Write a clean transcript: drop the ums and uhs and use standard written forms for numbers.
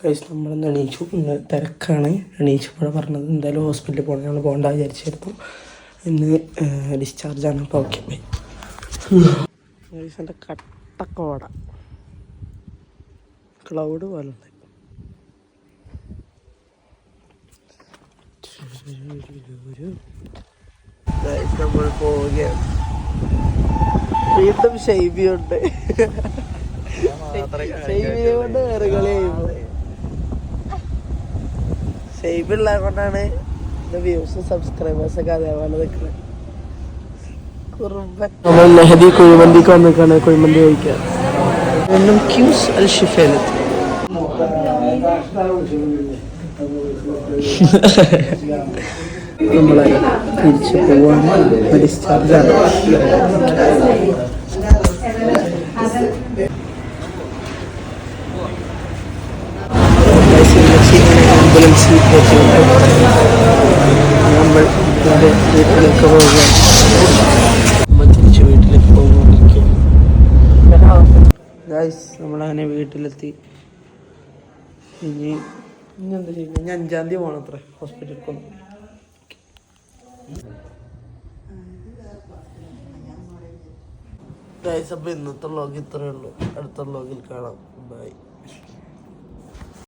Guys നമ്മളൊന്ന് എണീച്ചു. ഇന്ന് തിരക്കാണ്. എണീച്ചപ്പോഴാണ് പറഞ്ഞത് എന്തായാലും ഹോസ്പിറ്റലിൽ പോകണം. ഞങ്ങൾ പോകണ്ട വിചാരിച്ചായിരുന്നു. ഇന്ന് ഡിസ്ചാർജാണ്. അപ്പോൾ ഓക്കെ ബൈ. ഗൈസ് എൻ്റെ കട്ടക്കോട ക്ലൗഡ് പോലെ ഉണ്ട്. നമ്മൾ പോവുകയാണ്. വീണ്ടും ഷൈബിയുണ്ട്. ഷൈബിനെ വേറെ കളി ചെയ്യുന്നത്. ഷൈബുള്ള കൊണ്ടാണ് വ്യൂസും സബ്സ്ക്രൈബേഴ്സൊക്കെ അതേപോലെ നിൽക്കുന്നത്. നമ്മൾ നെഹദി കുഴിമന്തിക്ക് വന്നിക്കാണ്. കുഴിമന്തി കഴിക്കാൻ വീണ്ടും ക്യൂസ് അൽ ഷിഫയിലെത്തി. നമ്മളെ തിരിച്ചു പോവാണ്. ഡിസ്ചാർജാണ്. ആംബുലൻസിൽ പോയിട്ടുണ്ട്. നമ്മൾ എൻ്റെ വീട്ടിലേക്ക് പോവുകയാണ്. നമ്മൾ തിരിച്ച് വീട്ടിലേക്ക് പോകുകൊണ്ടിരിക്കുകയാണ്. ഗൈസ് നമ്മളങ്ങനെ വീട്ടിലെത്തി. ഇനി എന്താ ചെയ്യുക? ഇനി 5-ാം തീയതി പോകണം അത്ര ഹോസ്പിറ്റലിൽ കൊണ്ട്. ഗൈസ് അപ്പോൾ ഇന്നത്തെ വ്ളോഗ് ഇത്രയേ ഉള്ളൂ. അടുത്ത വ്ളോഗിൽ കാണാം. ബൈ.